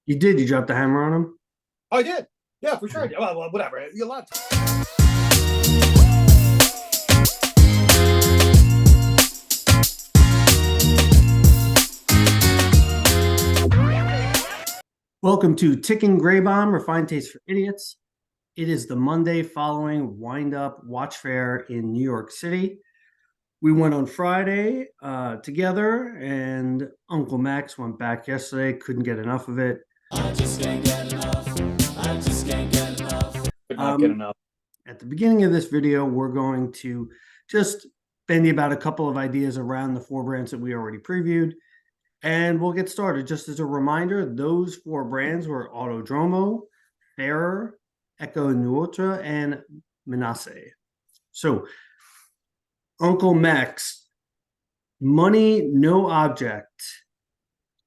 You did. You dropped the hammer on him. Oh, I did. Yeah, for sure. I did. Well, whatever. You're allowed to. Welcome to Ticking Gray Bomb, Refined Taste for Idiots. It is the Monday following WindUp Watch Fair in New York City. We went on Friday together, and Uncle Max went back yesterday. Couldn't get enough of it. I just can't get enough. I just can't get enough. Could not get enough. At the beginning of this video, we're going to just bandy about a couple of ideas around the four brands that we already previewed. And we'll get started. Just as a reminder, those four brands were Autodromo, Fairer, Eco Neutra, and Minase. So, Uncle Max, money, no object.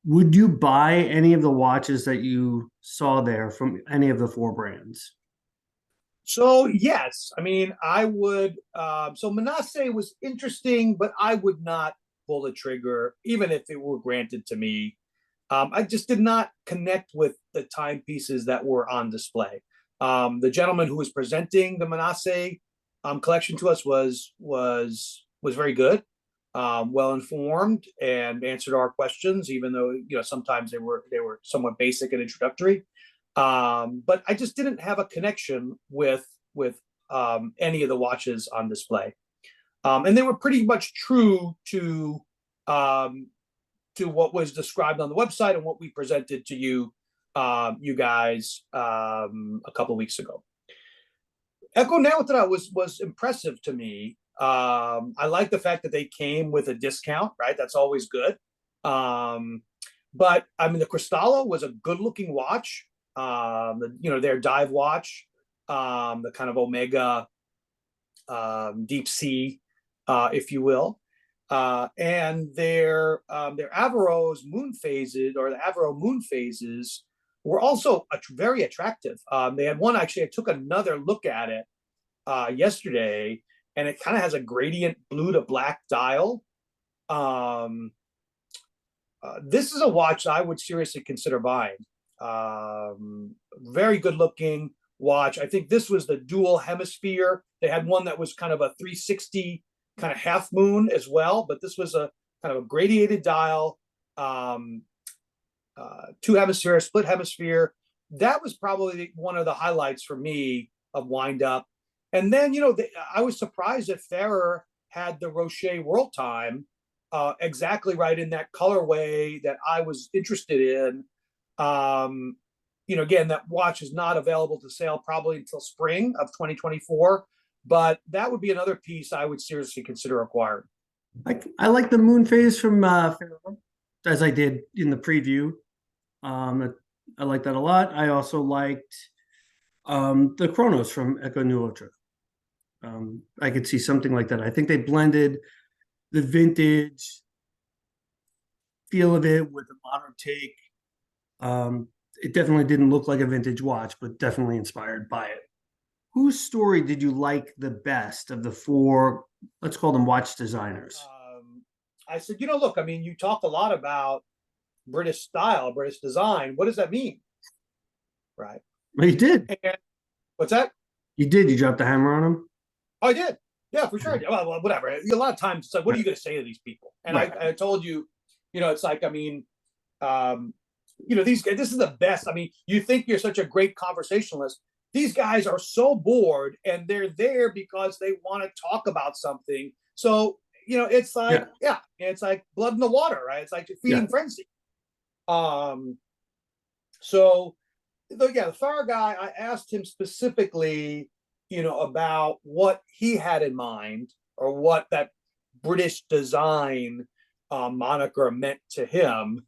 Would you buy any of the watches that you saw there from any of the four brands? So yes, I mean, I would. So Minase was interesting, but I would not pull the trigger, even if it were granted to me. I just did not connect with the timepieces that were on display. The gentleman who was presenting the Minase collection to us was very good, well informed, and answered our questions, even though sometimes they were somewhat basic and introductory. But I just didn't have a connection with any of the watches on display. And they were pretty much true to what was described on the website and what we presented to you guys a couple of weeks ago. Eco Neutra was impressive to me. I like the fact that they came with a discount, right? That's always good. But I mean, the Cristallo was a good-looking watch. Their dive watch, the kind of Omega deep sea, if you will, and their Avero's moon phases, or the Avero moon phases, were also very attractive. They had one, actually, I took another look at it yesterday, and it kind of has a gradient blue to black dial. This is a watch I would seriously consider buying. Very good looking watch. I think this was the dual hemisphere. They had one that was kind of a 360 kind of half moon as well, but this was a kind of a gradiated dial, two hemisphere, split hemisphere. That was probably one of the highlights for me of WindUp. And then, I was surprised that Fairer had the Rocher World Time exactly right in that colorway that I was interested in. Again, that watch is not available to sale probably until spring of 2024, but that would be another piece I would seriously consider acquiring. I like the moon phase from Fairer, as I did in the preview. I like that a lot. I also liked the Chronos from Eco Neutra. I could see something like that. I think they blended the vintage feel of it with a modern take. It definitely didn't look like a vintage watch, but definitely inspired by it. Whose story did you like the best of the four, let's call them watch designers? I said, look, I mean, you talk a lot about British style, British design. What does that mean? Right. Well, you did. And, what's that? You did. You dropped the hammer on him? Oh, I did. Yeah, for sure. Well, whatever. A lot of times it's like, what are you going to say to these people? And right. I told you, it's like, I mean, these guys, this is the best. I mean, you think you're such a great conversationalist. These guys are so bored, and they're there because they want to talk about something. So, it's like, it's like blood in the water, right? It's like feeding frenzy. So, the Fairer guy, I asked him specifically, about what he had in mind, or what that British design moniker meant to him.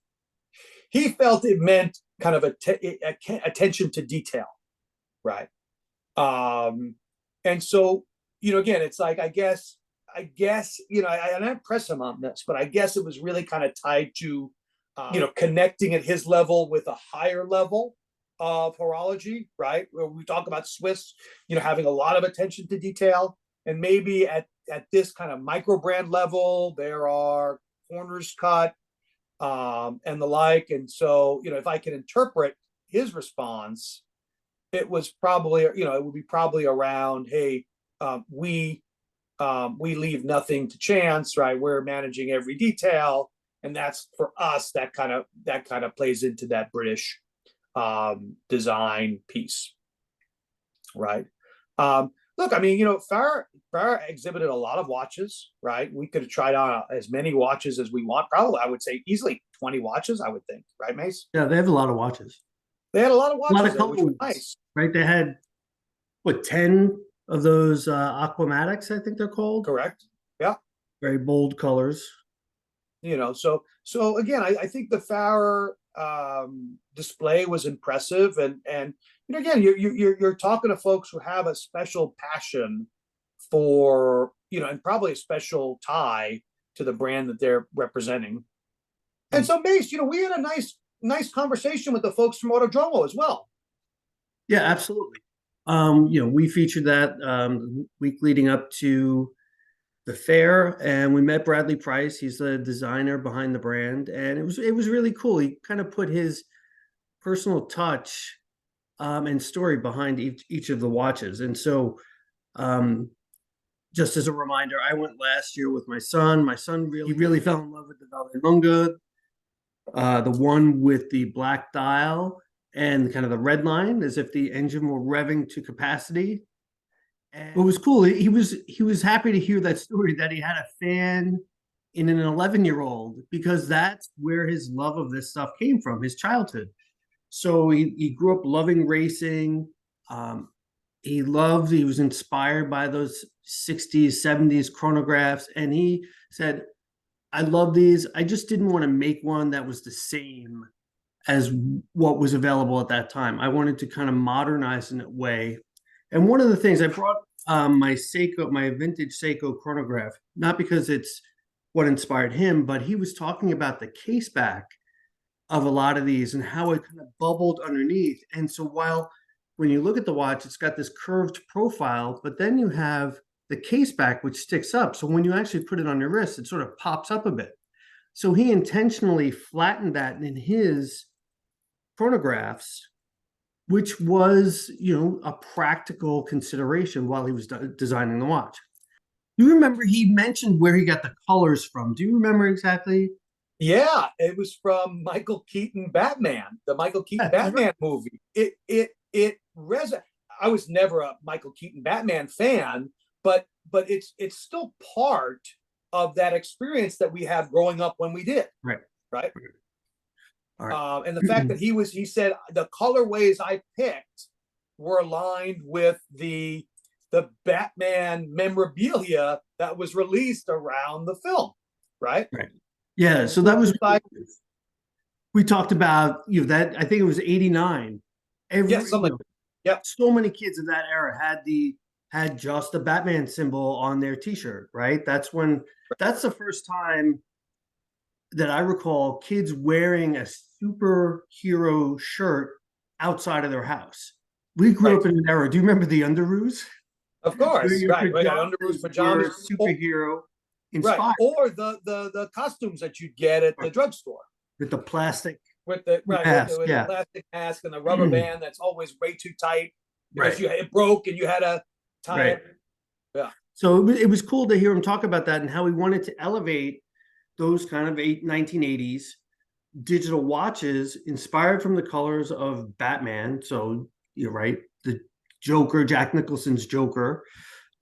He felt it meant kind of attention to detail, right? And so, again, it's like, I guess, I didn't press him on this, but I guess it was really kind of tied to, connecting at his level with a higher level of horology, right? Where we talk about Swiss, having a lot of attention to detail, and maybe at this kind of micro brand level, there are corners cut, and the like. And so, if I can interpret his response, it was probably, it would be probably around, hey, we leave nothing to chance, right? We're managing every detail, and that's for us. That kind of plays into that British design piece, right? Look, I mean, Farah exhibited a lot of watches, right? We could have tried on as many watches as we want. Probably, I would say easily 20 watches, I would think, right, Mace? Yeah, they have a lot of watches. They had a lot of A lot watches of there, which was colors, nice. right? They had what 10 of those aquamatics, I think they're called. Correct. Yeah. Very bold colors. So again, I think the Farah display was impressive, and again, you're talking to folks who have a special passion for, and probably a special tie to the brand that they're representing. And so, Mace, we had a nice conversation with the folks from Autodromo as well. Yeah, absolutely. We featured that week leading up to the fair, and we met Bradley Price. He's the designer behind the brand, and it was really cool. He kind of put his personal touch and story behind each of the watches. And so, just as a reminder, I went last year with my son. My son really fell in love with the Vallelunga, the one with the black dial and kind of the red line, as if the engine were revving to capacity. And what was cool, he was happy to hear that story, that he had a fan in an 11-year-old, because that's where his love of this stuff came from, his childhood. So he grew up loving racing. He was inspired by those 60s, 70s chronographs. And he said, I love these. I just didn't want to make one that was the same as what was available at that time. I wanted to kind of modernize in a way. And one of the things I brought my vintage Seiko chronograph, not because it's what inspired him, but he was talking about the case back of a lot of these and how it kind of bubbled underneath. And so when you look at the watch, it's got this curved profile, but then you have the case back, which sticks up. So when you actually put it on your wrist, it sort of pops up a bit. So he intentionally flattened that in his chronographs, which was, a practical consideration while he was designing the watch. You remember he mentioned where he got the colors from. Do you remember exactly? Yeah, it was from Michael Keaton Batman, the Michael Keaton Batman movie. I was never a Michael Keaton Batman fan, but it's still part of that experience that we have growing up when we did. Right. All right. And the fact that he said the colorways I picked were aligned with the Batman memorabilia that was released around the film, right? Right. Yeah. So that was we talked about that. I think it was 89. So many kids in that era had just the Batman symbol on their T-shirt, right? That's the first time that I recall kids wearing a superhero shirt outside of their house. We grew up in an era. Do you remember the underoos? Of course, right. Underoos, pajamas, superhero inspired, right? Or the costumes that you'd get at the drugstore with the plastic, with the plastic mask and the rubber band that's always way too tight because it broke and you had to tie it. Yeah. So it was cool to hear him talk about that and how he wanted to elevate those kind of 1980s digital watches inspired from the colors of Batman. So you're right, the Joker, Jack Nicholson's Joker.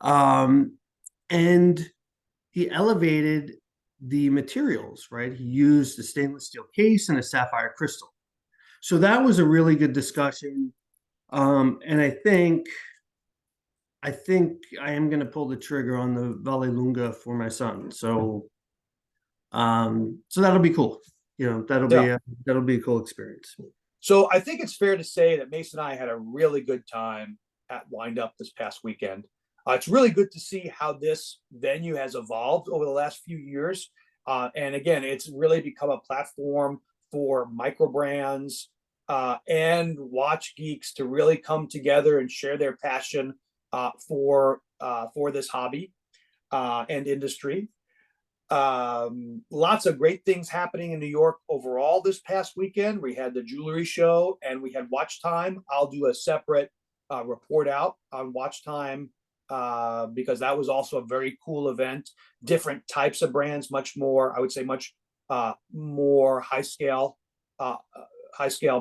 And he elevated the materials, right? He used a stainless steel case and a sapphire crystal. So that was a really good discussion. And I think I am going to pull the trigger on the Vallelunga for my son. So that'll be cool. That'll be a cool experience. So I think it's fair to say that Mason and I had a really good time at WindUp this past weekend. It's really good to see how this venue has evolved over the last few years. And again, it's really become a platform for micro brands and watch geeks to really come together and share their passion for this hobby and industry. Lots of great things happening in New York overall this past weekend. We had the jewelry show and we had Watch Time. I'll do a separate report out on Watch Time because that was also a very cool event. Different types of brands, much more, I would say, much more high scale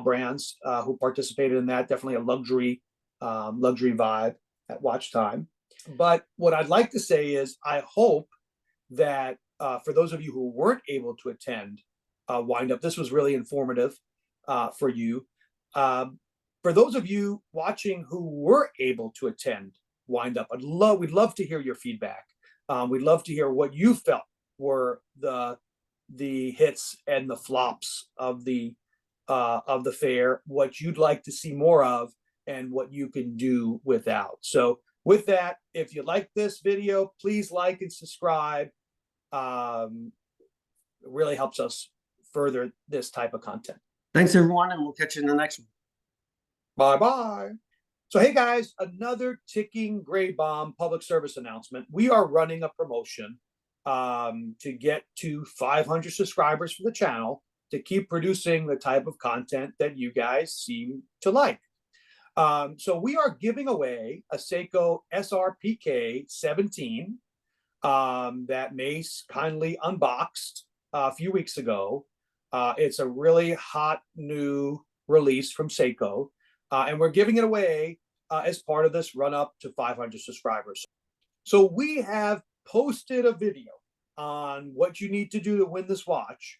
brands who participated in that. Definitely a luxury vibe at Watch Time. But what I'd like to say is I hope that for those of you who weren't able to attend WindUp, this was really informative for you. For those of you watching who were able to attend WindUp, we'd love to hear your feedback. We'd love to hear what you felt were the hits and the flops of the fair, what you'd like to see more of, and what you can do without. So with that, if you like this video, please like and subscribe. It really helps us further this type of content. Thanks, everyone, and we'll catch you in the next one. Bye-bye. So, hey, guys, another ticking gray bomb public service announcement. We are running a promotion to get to 500 subscribers for the channel to keep producing the type of content that you guys seem to like. So we are giving away a Seiko SRPK 17 that Mase kindly unboxed a few weeks ago. It's a really hot new release from Seiko, and we're giving it away as part of this run up to 500 subscribers. So we have posted a video on what you need to do to win this watch.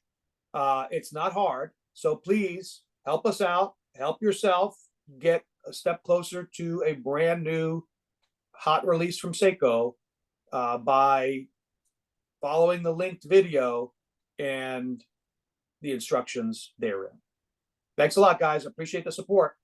It's not hard, so please help us out, help yourself get a step closer to a brand new hot release from Seiko by following the linked video and the instructions therein. Thanks a lot, guys. Appreciate the support.